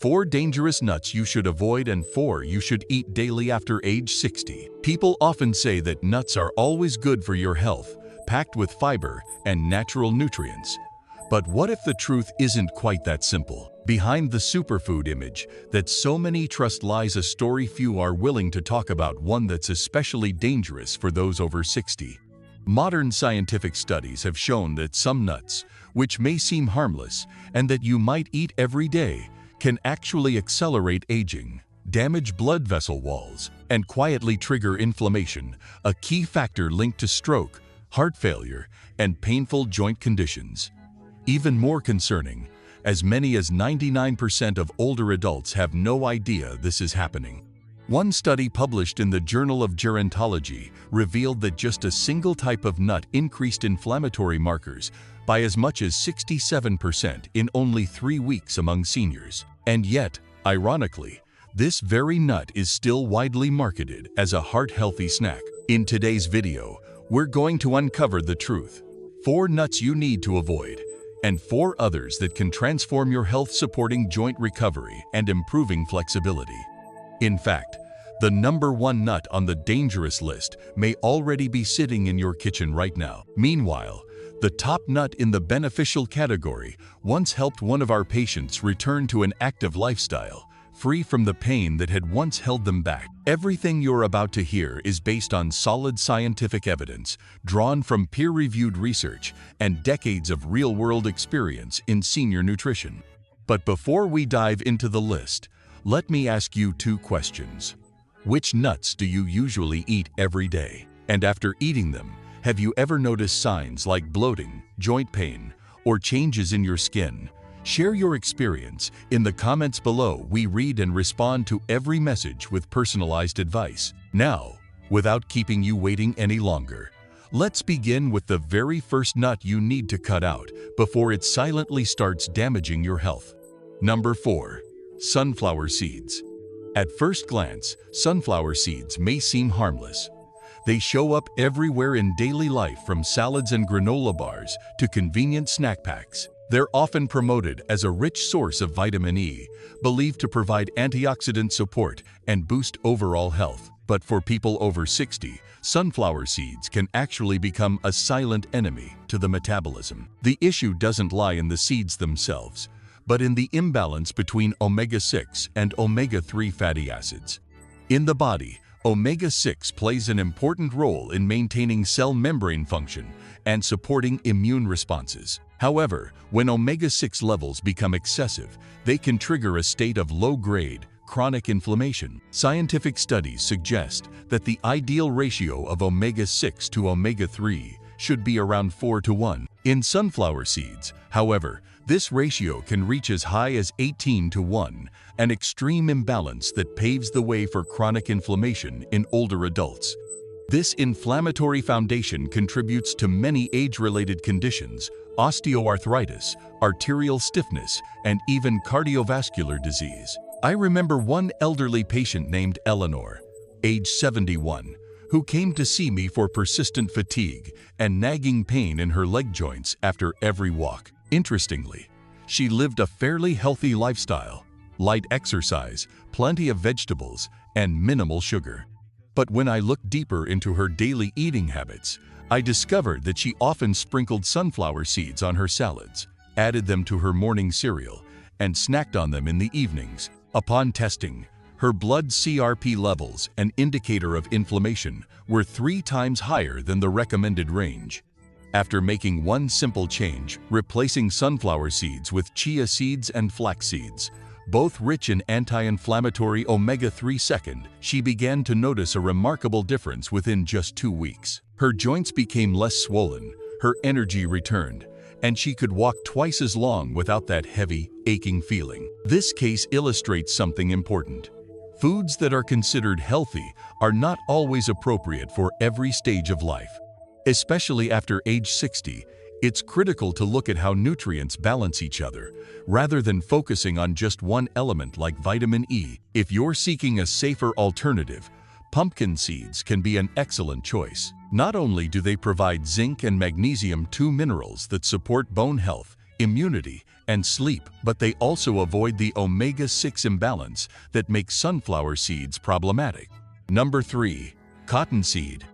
4 dangerous nuts you should avoid and 4 you should eat daily after age 60. People often say that nuts are always good for your health, packed with fiber and natural nutrients. But what if the truth isn't quite that simple? Behind the superfood image that so many trust lies a story few are willing to talk about, one that's especially dangerous for those over 60. Modern scientific studies have shown that some nuts, which may seem harmless and that you might eat every day, can actually accelerate aging, damage blood vessel walls, and quietly trigger inflammation, a key factor linked to stroke, heart failure, and painful joint conditions. Even more concerning, as many as 99% of older adults have no idea this is happening. One study published in the Journal of Gerontology revealed that just a single type of nut increased inflammatory markers by as much as 67% in only 3 weeks among seniors. And yet, ironically, this very nut is still widely marketed as a heart-healthy snack. In today's video, we're going to uncover the truth: 4 nuts you need to avoid, and 4 others that can transform your health, supporting joint recovery and improving flexibility. In fact, the number 1 nut on the dangerous list may already be sitting in your kitchen right now. Meanwhile, the top nut in the beneficial category once helped one of our patients return to an active lifestyle, free from the pain that had once held them back. Everything you're about to hear is based on solid scientific evidence, drawn from peer-reviewed research and decades of real-world experience in senior nutrition. But before we dive into the list, let me ask you 2 questions. Which nuts do you usually eat every day? And after eating them, have you ever noticed signs like bloating, joint pain, or changes in your skin? Share your experience in the comments below. We read and respond to every message with personalized advice. Now, without keeping you waiting any longer, let's begin with the very first nut you need to cut out before it silently starts damaging your health. Number 4. Sunflower seeds. At first glance, sunflower seeds may seem harmless. They show up everywhere in daily life, from salads and granola bars to convenient snack packs. They're often promoted as a rich source of vitamin E, believed to provide antioxidant support and boost overall health. But for people over 60, sunflower seeds can actually become a silent enemy to the metabolism. The issue doesn't lie in the seeds themselves, but in the imbalance between omega-6 and omega-3 fatty acids. In the body, omega-6 plays an important role in maintaining cell membrane function and supporting immune responses. However, when omega-6 levels become excessive, they can trigger a state of low-grade, chronic inflammation. Scientific studies suggest that the ideal ratio of omega-6 to omega-3 should be around 4:1. In sunflower seeds, however, this ratio can reach as high as 18:1, an extreme imbalance that paves the way for chronic inflammation in older adults. This inflammatory foundation contributes to many age-related conditions, osteoarthritis, arterial stiffness, and even cardiovascular disease. I remember one elderly patient named Eleanor, age 71, who came to see me for persistent fatigue and nagging pain in her leg joints after every walk. Interestingly, she lived a fairly healthy lifestyle: light exercise, plenty of vegetables, and minimal sugar. But when I looked deeper into her daily eating habits, I discovered that she often sprinkled sunflower seeds on her salads, added them to her morning cereal, and snacked on them in the evenings. Upon testing, her blood CRP levels, an indicator of inflammation, were 3 times higher than the recommended range. After making one simple change, replacing sunflower seeds with chia seeds and flax seeds, both rich in anti-inflammatory omega-3, she began to notice a remarkable difference within just 2 weeks. Her joints became less swollen, her energy returned, and she could walk twice as long without that heavy, aching feeling. This case illustrates something important. Foods that are considered healthy are not always appropriate for every stage of life. Especially after age 60, it's critical to look at how nutrients balance each other, rather than focusing on just one element like vitamin E. If you're seeking a safer alternative, pumpkin seeds can be an excellent choice. Not only do they provide zinc and magnesium, 2 minerals that support bone health, immunity, and sleep, but they also avoid the omega-6 imbalance that makes sunflower seeds problematic. Number 3. Cottonseed.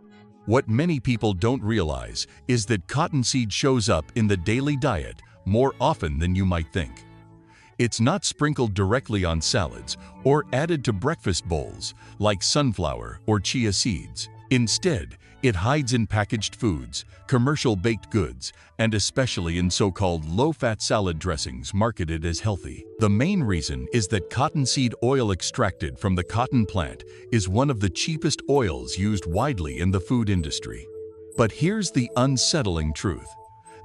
What many people don't realize is that cottonseed shows up in the daily diet more often than you might think. It's not sprinkled directly on salads or added to breakfast bowls like sunflower or chia seeds. Instead, it hides in packaged foods, commercial baked goods, and especially in so-called low-fat salad dressings marketed as healthy. The main reason is that cottonseed oil extracted from the cotton plant is one of the cheapest oils used widely in the food industry. But here's the unsettling truth.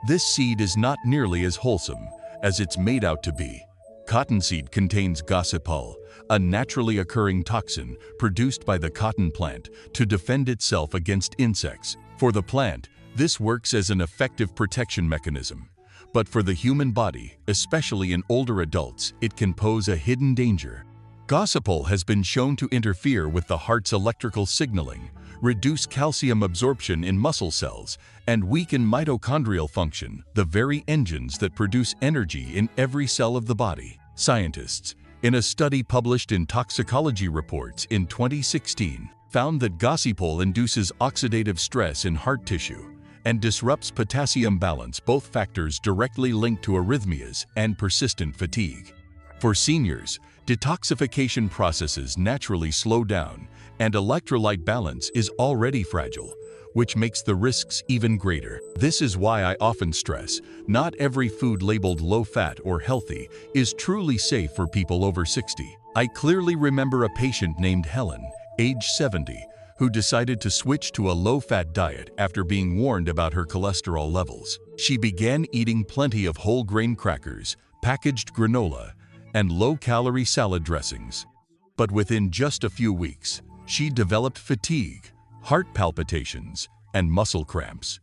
This seed is not nearly as wholesome as it's made out to be. Cottonseed contains gossypol, a naturally occurring toxin produced by the cotton plant to defend itself against insects. For the plant, this works as an effective protection mechanism. But for the human body, especially in older adults, it can pose a hidden danger. Gossypol has been shown to interfere with the heart's electrical signaling, reduce calcium absorption in muscle cells, and weaken mitochondrial function, the very engines that produce energy in every cell of the body. Scientists, in a study published in Toxicology Reports in 2016, found that gossypol induces oxidative stress in heart tissue and disrupts potassium balance, both factors directly linked to arrhythmias and persistent fatigue. For seniors, detoxification processes naturally slow down, and electrolyte balance is already fragile, which makes the risks even greater. This is why I often stress, not every food labeled low-fat or healthy is truly safe for people over 60. I clearly remember a patient named Helen, age 70, who decided to switch to a low-fat diet after being warned about her cholesterol levels. She began eating plenty of whole grain crackers, packaged granola, and low-calorie salad dressings. But within just a few weeks, she developed fatigue, heart palpitations, and muscle cramps.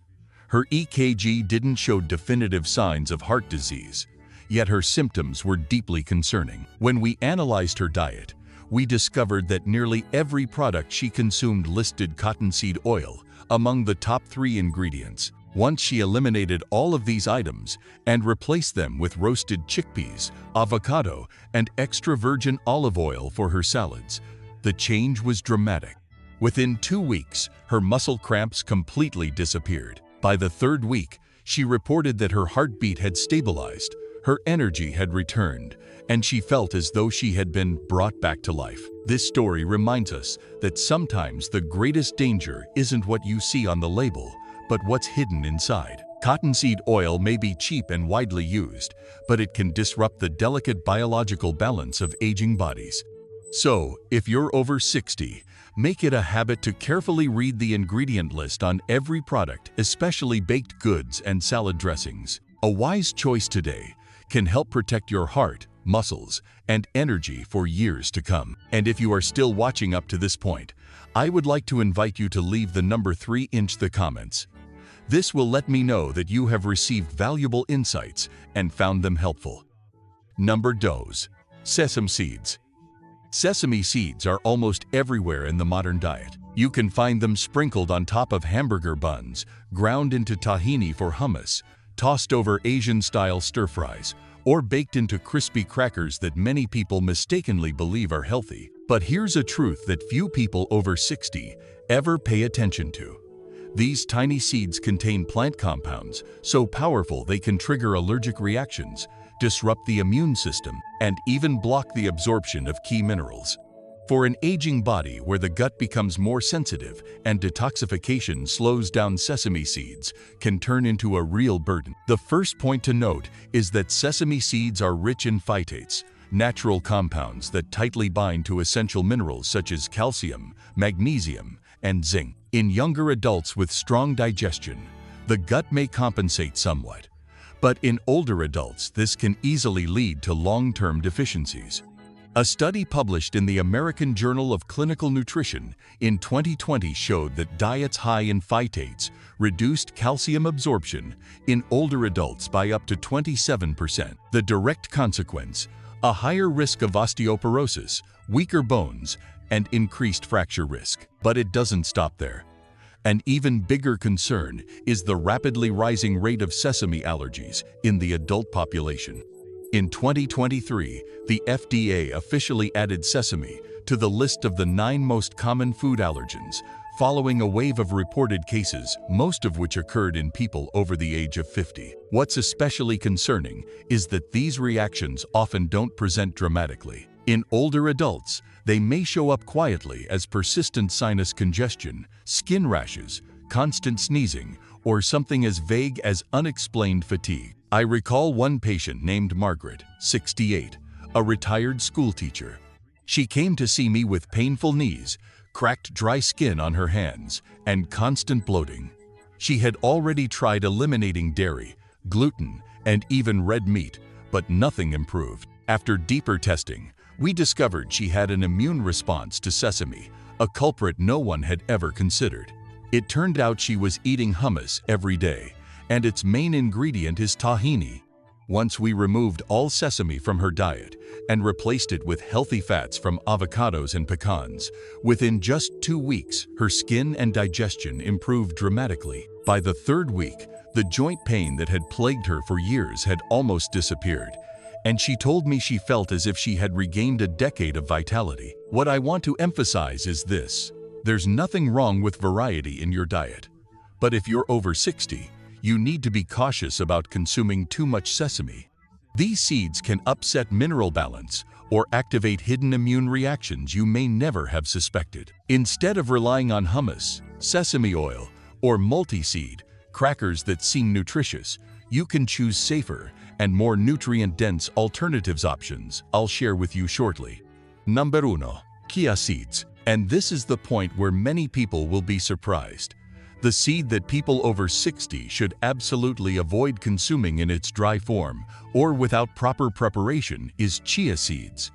Her EKG didn't show definitive signs of heart disease, yet her symptoms were deeply concerning. When we analyzed her diet, we discovered that nearly every product she consumed listed cottonseed oil among the top 3 ingredients. Once she eliminated all of these items and replaced them with roasted chickpeas, avocado, and extra virgin olive oil for her salads, the change was dramatic. Within 2 weeks, her muscle cramps completely disappeared. By the 3rd week, she reported that her heartbeat had stabilized, her energy had returned, and she felt as though she had been brought back to life. This story reminds us that sometimes the greatest danger isn't what you see on the label, but what's hidden inside. Cottonseed oil may be cheap and widely used, but it can disrupt the delicate biological balance of aging bodies. So, if you're over 60, make it a habit to carefully read the ingredient list on every product, especially baked goods and salad dressings. A wise choice today can help protect your heart, muscles, and energy for years to come. And if you are still watching up to this point, I would like to invite you to leave the number 3 in the comments. This will let me know that you have received valuable insights and found them helpful. Number 2. Sesame seeds. Sesame seeds are almost everywhere in the modern diet. You can find them sprinkled on top of hamburger buns, ground into tahini for hummus, tossed over Asian-style stir-fries, or baked into crispy crackers that many people mistakenly believe are healthy. But here's a truth that few people over 60 ever pay attention to. These tiny seeds contain plant compounds so powerful they can trigger allergic reactions, disrupt the immune system, and even block the absorption of key minerals. For an aging body where the gut becomes more sensitive and detoxification slows down, sesame seeds can turn into a real burden. The first point to note is that sesame seeds are rich in phytates, natural compounds that tightly bind to essential minerals such as calcium, magnesium, and zinc. In younger adults with strong digestion, the gut may compensate somewhat. But in older adults, this can easily lead to long-term deficiencies. A study published in the American Journal of Clinical Nutrition in 2020 showed that diets high in phytates reduced calcium absorption in older adults by up to 27%. The direct consequence: a higher risk of osteoporosis, weaker bones, and increased fracture risk. But it doesn't stop there. An even bigger concern is the rapidly rising rate of sesame allergies in the adult population. In 2023, the FDA officially added sesame to the list of the 9 most common food allergens, following a wave of reported cases, most of which occurred in people over the age of 50. What's especially concerning is that these reactions often don't present dramatically. In older adults, they may show up quietly as persistent sinus congestion, skin rashes, constant sneezing, or something as vague as unexplained fatigue. I recall one patient named Margaret, 68, a retired schoolteacher. She came to see me with painful knees, cracked dry skin on her hands, and constant bloating. She had already tried eliminating dairy, gluten, and even red meat, but nothing improved. After deeper testing, we discovered she had an immune response to sesame, a culprit no one had ever considered. It turned out she was eating hummus every day, and its main ingredient is tahini. Once we removed all sesame from her diet and replaced it with healthy fats from avocados and pecans, within just 2 weeks, her skin and digestion improved dramatically. By the 3rd week, the joint pain that had plagued her for years had almost disappeared, and she told me she felt as if she had regained a decade of vitality. What I want to emphasize is this: there's nothing wrong with variety in your diet. But if you're over 60, you need to be cautious about consuming too much sesame. These seeds can upset mineral balance or activate hidden immune reactions you may never have suspected. Instead of relying on hummus, sesame oil, or multi-seed crackers that seem nutritious, you can choose safer and more nutrient-dense alternatives options I'll share with you shortly. Number 1. Chia seeds. And this is the point where many people will be surprised. The seed that people over 60 should absolutely avoid consuming in its dry form or without proper preparation is chia seeds.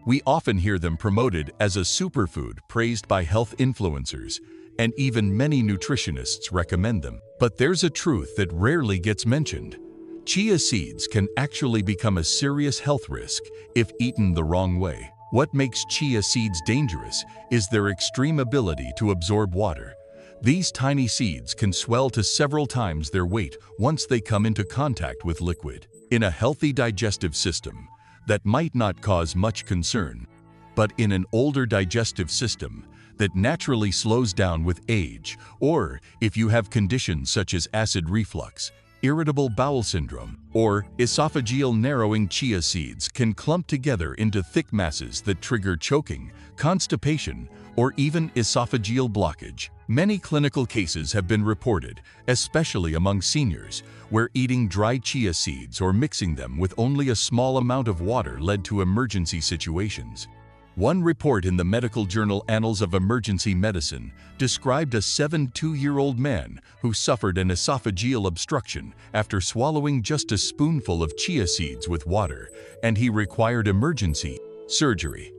We often hear them promoted as a superfood praised by health influencers, and even many nutritionists recommend them. But there's a truth that rarely gets mentioned. Chia seeds can actually become a serious health risk if eaten the wrong way. What makes chia seeds dangerous is their extreme ability to absorb water. These tiny seeds can swell to several times their weight once they come into contact with liquid. In a healthy digestive system, that might not cause much concern, but in an older digestive system that naturally slows down with age, or if you have conditions such as acid reflux, irritable bowel syndrome, or esophageal narrowing, chia seeds can clump together into thick masses that trigger choking, constipation, or even esophageal blockage. Many clinical cases have been reported, especially among seniors, where eating dry chia seeds or mixing them with only a small amount of water led to emergency situations. One report in the medical journal Annals of Emergency Medicine described a 72-year-old man who suffered an esophageal obstruction after swallowing just a spoonful of chia seeds with water, and he required emergency surgery.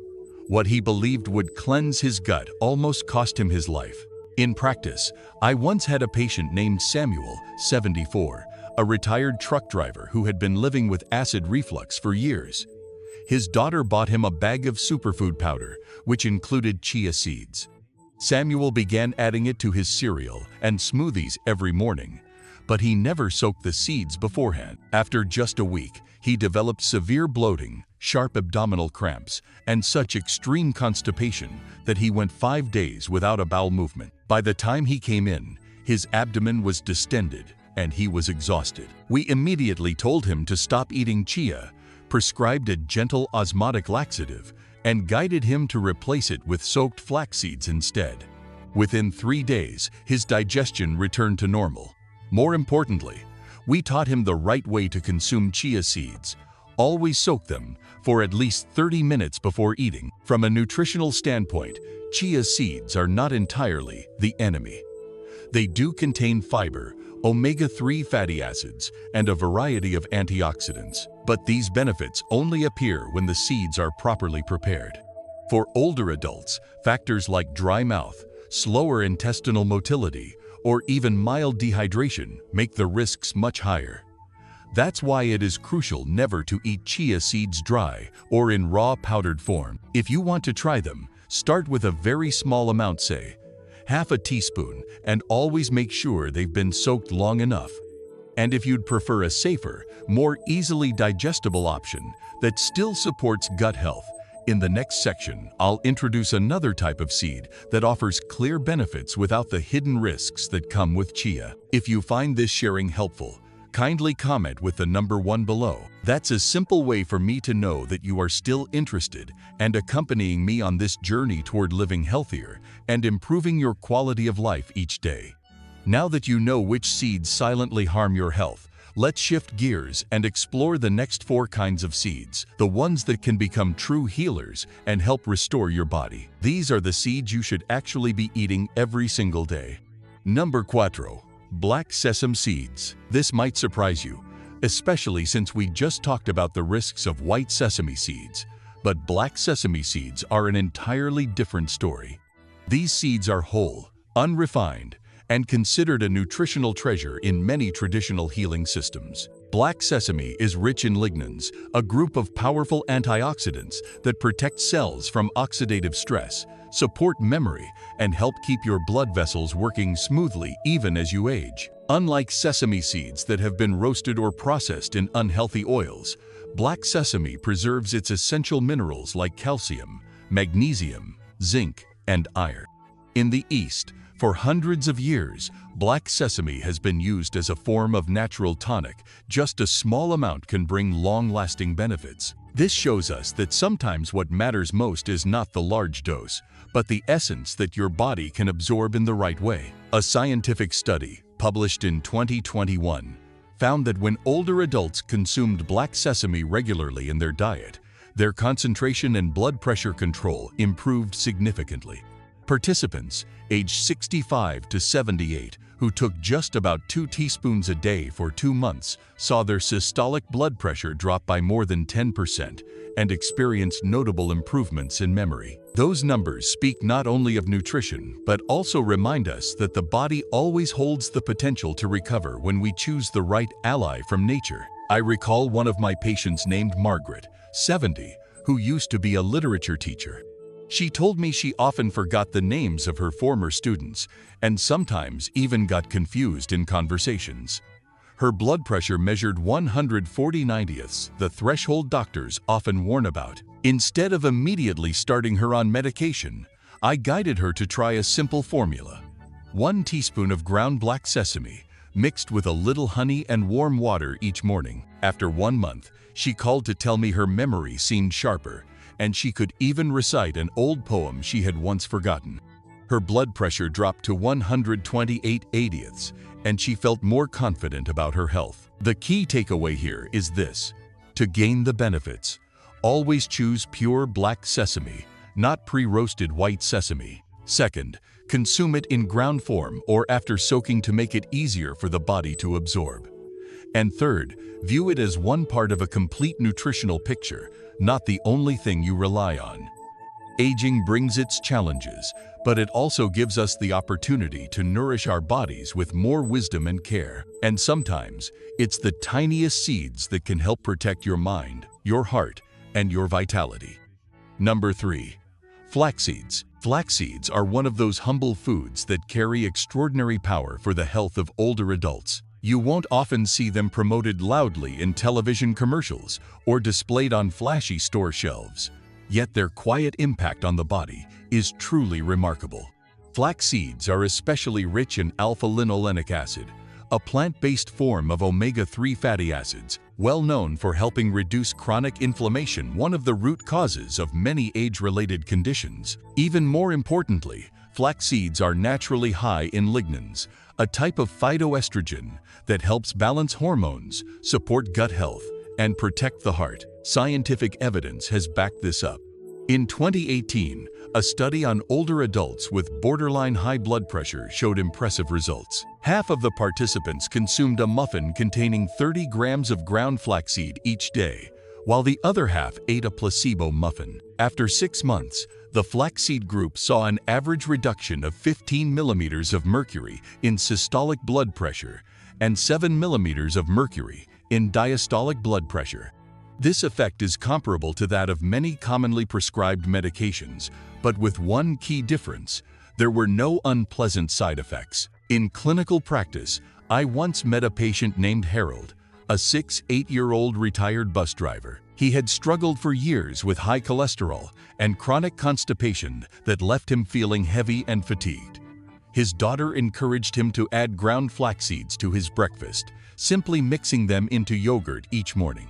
What he believed would cleanse his gut almost cost him his life. In practice, I once had a patient named Samuel, 74, a retired truck driver who had been living with acid reflux for years. His daughter bought him a bag of superfood powder, which included chia seeds. Samuel began adding it to his cereal and smoothies every morning, but he never soaked the seeds beforehand. After just a week, he developed severe bloating, sharp abdominal cramps, and such extreme constipation that he went 5 days without a bowel movement. By the time he came in, his abdomen was distended and he was exhausted. We immediately told him to stop eating chia, prescribed a gentle osmotic laxative, and guided him to replace it with soaked flax seeds instead. Within 3 days, his digestion returned to normal. More importantly, we taught him the right way to consume chia seeds. Always soak them for at least 30 minutes before eating. From a nutritional standpoint, chia seeds are not entirely the enemy. They do contain fiber, omega-3 fatty acids, and a variety of antioxidants, but these benefits only appear when the seeds are properly prepared. For older adults, factors like dry mouth, slower intestinal motility, or even mild dehydration make the risks much higher. That's why it is crucial never to eat chia seeds dry or in raw powdered form. If you want to try them, start with a very small amount, say half a teaspoon, and always make sure they've been soaked long enough. And if you'd prefer a safer, more easily digestible option that still supports gut health, in the next section, I'll introduce another type of seed that offers clear benefits without the hidden risks that come with chia. If you find this sharing helpful, kindly comment with the number 1 below. That's a simple way for me to know that you are still interested and accompanying me on this journey toward living healthier and improving your quality of life each day. Now that you know which seeds silently harm your health, let's shift gears and explore the next 4 kinds of seeds, the ones that can become true healers and help restore your body. These are the seeds you should actually be eating every single day. Number 4. Black sesame seeds. This might surprise you, especially since we just talked about the risks of white sesame seeds, but black sesame seeds are an entirely different story. These seeds are whole, unrefined, and considered a nutritional treasure in many traditional healing systems. Black sesame is rich in lignans, a group of powerful antioxidants that protect cells from oxidative stress, support memory, and help keep your blood vessels working smoothly even as you age. Unlike sesame seeds that have been roasted or processed in unhealthy oils, black sesame preserves its essential minerals like calcium, magnesium, zinc, and iron. In the East, for hundreds of years, black sesame has been used as a form of natural tonic. Just a small amount can bring long-lasting benefits. This shows us that sometimes what matters most is not the large dose, but the essence that your body can absorb in the right way. A scientific study, published in 2021, found that when older adults consumed black sesame regularly in their diet, their concentration and blood pressure control improved significantly. Participants, aged 65 to 78, who took just about 2 teaspoons a day for 2 months, saw their systolic blood pressure drop by more than 10% and experienced notable improvements in memory. Those numbers speak not only of nutrition, but also remind us that the body always holds the potential to recover when we choose the right ally from nature. I recall one of my patients named Margaret, 70, who used to be a literature teacher. She told me she often forgot the names of her former students and sometimes even got confused in conversations. Her blood pressure measured 140/90, the threshold doctors often warn about. Instead of immediately starting her on medication, I guided her to try a simple formula. 1 teaspoon of ground black sesame, mixed with a little honey and warm water each morning. After 1 month, she called to tell me her memory seemed sharper, and she could even recite an old poem she had once forgotten. Her blood pressure dropped to 128/80, and she felt more confident about her health. The key takeaway here is this: to gain the benefits, always choose pure black sesame, not pre-roasted white sesame. Second, consume it in ground form or after soaking to make it easier for the body to absorb. And third, view it as one part of a complete nutritional picture, not the only thing you rely on. Aging brings its challenges, but it also gives us the opportunity to nourish our bodies with more wisdom and care. And sometimes, it's the tiniest seeds that can help protect your mind, your heart, and your vitality. Number 3. Flax seeds. Flax seeds are one of those humble foods that carry extraordinary power for the health of older adults. You won't often see them promoted loudly in television commercials or displayed on flashy store shelves, yet their quiet impact on the body is truly remarkable. Flax seeds are especially rich in alpha-linolenic acid, a plant-based form of omega-3 fatty acids, well known for helping reduce chronic inflammation, one of the root causes of many age-related conditions. Even more importantly, flax seeds are naturally high in lignans, a type of phytoestrogen that helps balance hormones, support gut health, and protect the heart. Scientific evidence has backed this up. In 2018, a study on older adults with borderline high blood pressure showed impressive results. Half of the participants consumed a muffin containing 30 grams of ground flaxseed each day, while the other half ate a placebo muffin. After 6 months, the flaxseed group saw an average reduction of 15 millimeters of mercury in systolic blood pressure and 7 millimeters of mercury in diastolic blood pressure. This effect is comparable to that of many commonly prescribed medications, but with one key difference: there were no unpleasant side effects. In clinical practice, I once met a patient named Harold, a 8-year-old retired bus driver. He had struggled for years with high cholesterol and chronic constipation that left him feeling heavy and fatigued. His daughter encouraged him to add ground flax seeds to his breakfast, simply mixing them into yogurt each morning.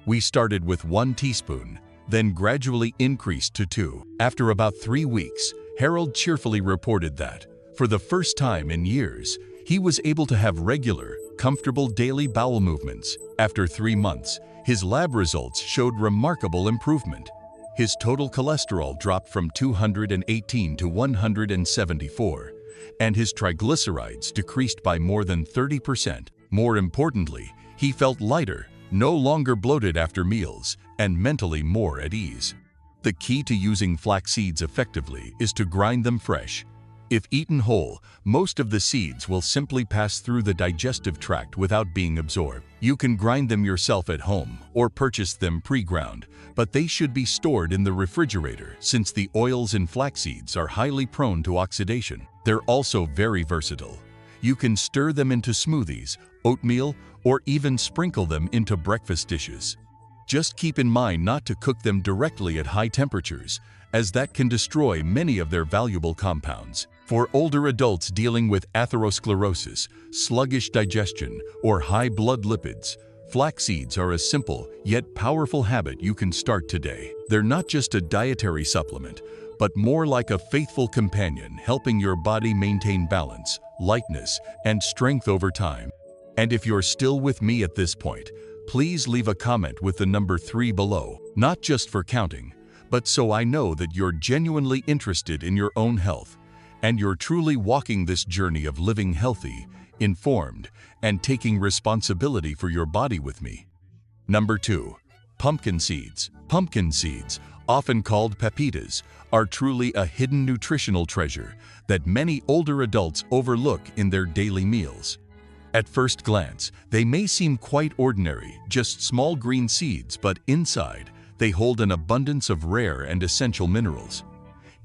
We started with 1 teaspoon, then gradually increased to 2. After about 3 weeks, Harold cheerfully reported that, for the first time in years, he was able to have regular, comfortable daily bowel movements. After 3 months, his lab results showed remarkable improvement. His total cholesterol dropped from 218 to 174, and his triglycerides decreased by more than 30%. More importantly, he felt lighter, no longer bloated after meals, and mentally more at ease. The key to using flax seeds effectively is to grind them fresh. If eaten whole, most of the seeds will simply pass through the digestive tract without being absorbed. You can grind them yourself at home or purchase them pre-ground, but they should be stored in the refrigerator since the oils in flax seeds are highly prone to oxidation. They're also very versatile. You can stir them into smoothies, oatmeal, or even sprinkle them into breakfast dishes. Just keep in mind not to cook them directly at high temperatures, as that can destroy many of their valuable compounds. For older adults dealing with atherosclerosis, sluggish digestion, or high blood lipids, flax seeds are a simple yet powerful habit you can start today. They're not just a dietary supplement, but more like a faithful companion helping your body maintain balance, lightness, and strength over time. And if you're still with me at this point, please leave a comment with the number 3 below, not just for counting, but so I know that you're genuinely interested in your own health, and you're truly walking this journey of living healthy, informed, and taking responsibility for your body with me. Number 2. Pumpkin seeds. Pumpkin seeds, often called pepitas, are truly a hidden nutritional treasure that many older adults overlook in their daily meals. At first glance, they may seem quite ordinary, just small green seeds, but inside, they hold an abundance of rare and essential minerals.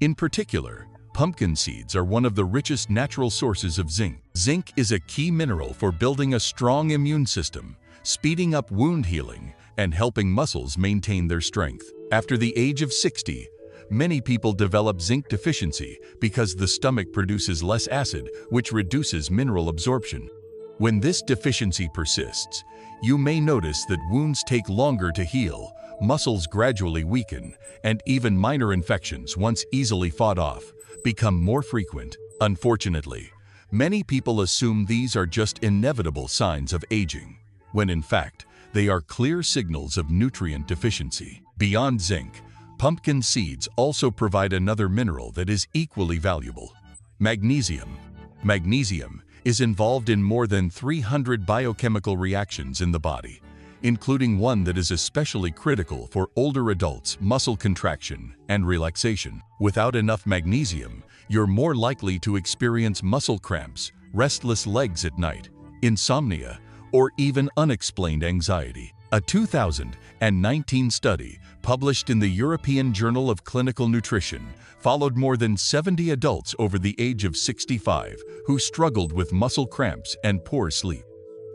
In particular, pumpkin seeds are one of the richest natural sources of zinc. Zinc is a key mineral for building a strong immune system, speeding up wound healing, and helping muscles maintain their strength. After the age of 60, many people develop zinc deficiency because the stomach produces less acid, which reduces mineral absorption. When this deficiency persists, you may notice that wounds take longer to heal, muscles gradually weaken, and even minor infections, once easily fought off, become more frequent. Unfortunately, many people assume these are just inevitable signs of aging, when in fact, they are clear signals of nutrient deficiency. Beyond zinc, pumpkin seeds also provide another mineral that is equally valuable: magnesium. Magnesium is involved in more than 300 biochemical reactions in the body, including one that is especially critical for older adults: muscle contraction and relaxation. Without enough magnesium, you're more likely to experience muscle cramps, restless legs at night, insomnia, or even unexplained anxiety. A 2019 study published in the European Journal of Clinical Nutrition followed more than 70 adults over the age of 65 who struggled with muscle cramps and poor sleep.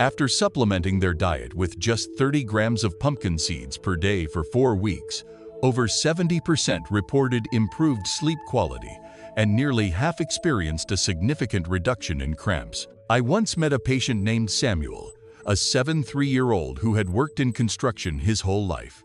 After supplementing their diet with just 30 grams of pumpkin seeds per day for 4 weeks, over 70% reported improved sleep quality, and nearly half experienced a significant reduction in cramps. I once met a patient named Samuel, a 73-year-old who had worked in construction his whole life.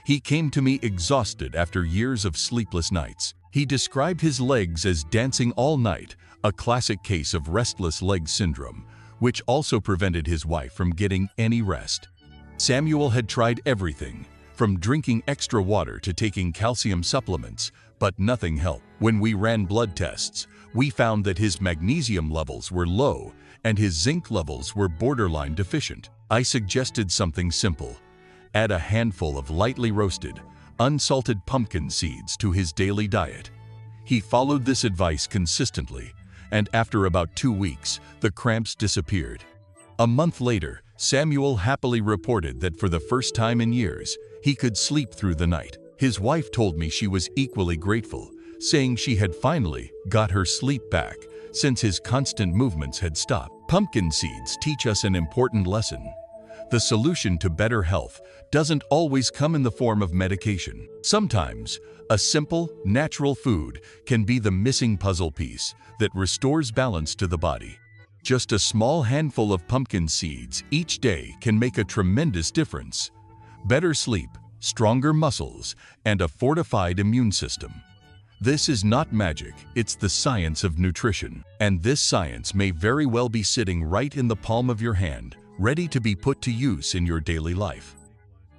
He came to me exhausted after years of sleepless nights. He described his legs as dancing all night, a classic case of restless leg syndrome, which also prevented his wife from getting any rest. Samuel had tried everything, from drinking extra water to taking calcium supplements, but nothing helped. When we ran blood tests, we found that his magnesium levels were low and his zinc levels were borderline deficient. I suggested something simple: add a handful of lightly roasted, unsalted pumpkin seeds to his daily diet. He followed this advice consistently, and after about 2 weeks, the cramps disappeared. A month later, Samuel happily reported that for the first time in years, he could sleep through the night. His wife told me she was equally grateful, saying she had finally got her sleep back since his constant movements had stopped. Pumpkin seeds teach us an important lesson. The solution to better health doesn't always come in the form of medication. Sometimes, a simple, natural food can be the missing puzzle piece that restores balance to the body. Just a small handful of pumpkin seeds each day can make a tremendous difference. Better sleep, stronger muscles, and a fortified immune system. This is not magic, it's the science of nutrition. And this science may very well be sitting right in the palm of your hand, ready to be put to use in your daily life.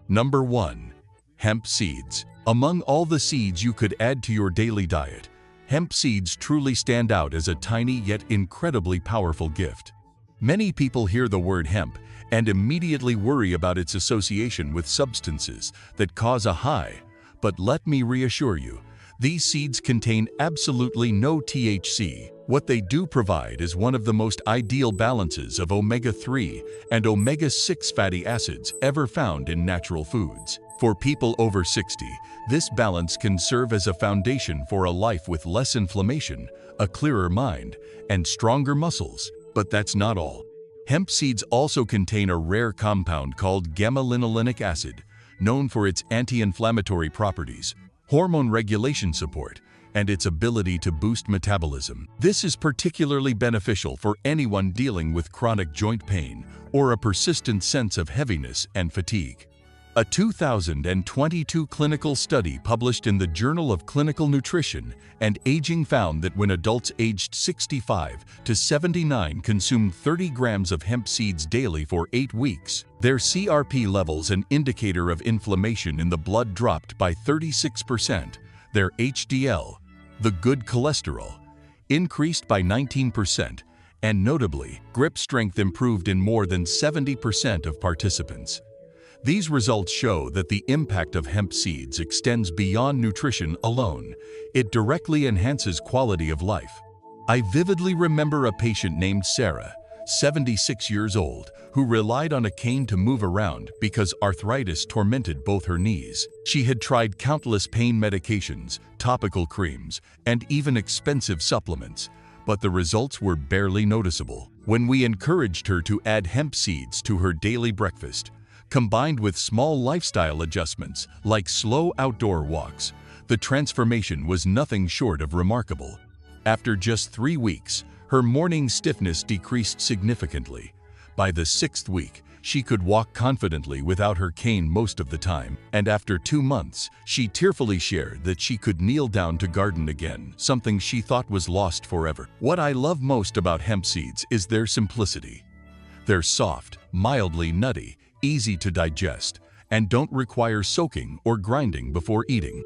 Number 1. Hemp seeds. Among all the seeds you could add to your daily diet, hemp seeds truly stand out as a tiny yet incredibly powerful gift. Many people hear the word hemp and immediately worry about its association with substances that cause a high, but let me reassure you, these seeds contain absolutely no THC. What they do provide is one of the most ideal balances of omega-3 and omega-6 fatty acids ever found in natural foods. For people over 60, this balance can serve as a foundation for a life with less inflammation, a clearer mind, and stronger muscles. But that's not all. Hemp seeds also contain a rare compound called gamma-linolenic acid, known for its anti-inflammatory properties, hormone regulation support, and its ability to boost metabolism. This is particularly beneficial for anyone dealing with chronic joint pain or a persistent sense of heaviness and fatigue. A 2022 clinical study published in the Journal of Clinical Nutrition and Aging found that when adults aged 65 to 79 consumed 30 grams of hemp seeds daily for 8 weeks, their CRP levels, an indicator of inflammation in the blood, dropped by 36%, their HDL, the good cholesterol, increased by 19%, and notably, grip strength improved in more than 70% of participants. These results show that the impact of hemp seeds extends beyond nutrition alone. It directly enhances quality of life. I vividly remember a patient named Sarah, 76 years old, who relied on a cane to move around because arthritis tormented both her knees. She had tried countless pain medications, topical creams, and even expensive supplements, but the results were barely noticeable. When we encouraged her to add hemp seeds to her daily breakfast, combined with small lifestyle adjustments like slow outdoor walks, the transformation was nothing short of remarkable. After just 3 weeks, her morning stiffness decreased significantly. By the 6th week, she could walk confidently without her cane most of the time, and after 2 months, she tearfully shared that she could kneel down to garden again, something she thought was lost forever. What I love most about hemp seeds is their simplicity. They're soft, mildly nutty, easy to digest, and don't require soaking or grinding before eating.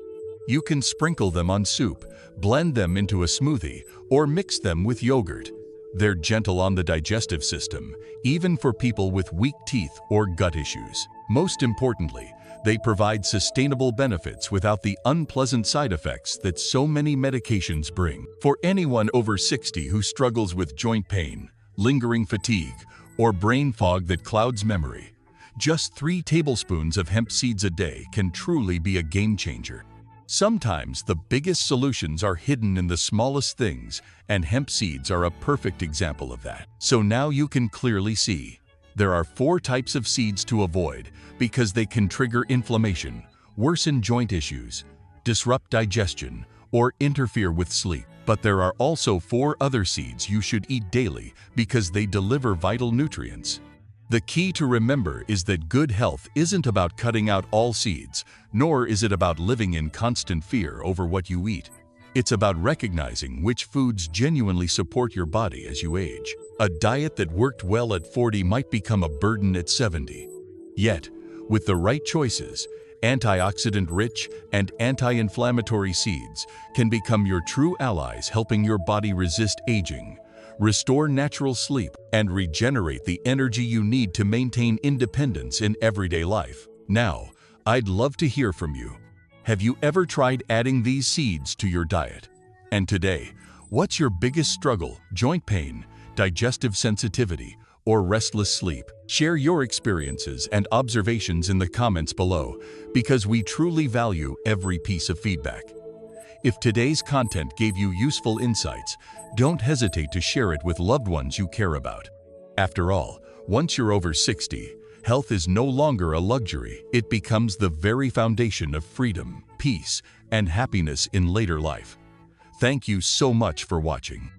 You can sprinkle them on soup, blend them into a smoothie, or mix them with yogurt. They're gentle on the digestive system, even for people with weak teeth or gut issues. Most importantly, they provide sustainable benefits without the unpleasant side effects that so many medications bring. For anyone over 60 who struggles with joint pain, lingering fatigue, or brain fog that clouds memory, just 3 tablespoons of hemp seeds a day can truly be a game changer. Sometimes the biggest solutions are hidden in the smallest things, and hemp seeds are a perfect example of that. So now you can clearly see, there are 4 types of seeds to avoid because they can trigger inflammation, worsen joint issues, disrupt digestion, or interfere with sleep. But there are also 4 other seeds you should eat daily because they deliver vital nutrients. The key to remember is that good health isn't about cutting out all seeds, nor is it about living in constant fear over what you eat. It's about recognizing which foods genuinely support your body as you age. A diet that worked well at 40 might become a burden at 70. Yet, with the right choices, antioxidant-rich and anti-inflammatory seeds can become your true allies, helping your body resist aging, restore natural sleep, and regenerate the energy you need to maintain independence in everyday life. Now, I'd love to hear from you. Have you ever tried adding these seeds to your diet? And today, what's your biggest struggle? Joint pain, digestive sensitivity, or restless sleep? Share your experiences and observations in the comments below, because we truly value every piece of feedback. If today's content gave you useful insights, don't hesitate to share it with loved ones you care about. After all, once you're over 60, health is no longer a luxury. It becomes the very foundation of freedom, peace, and happiness in later life. Thank you so much for watching.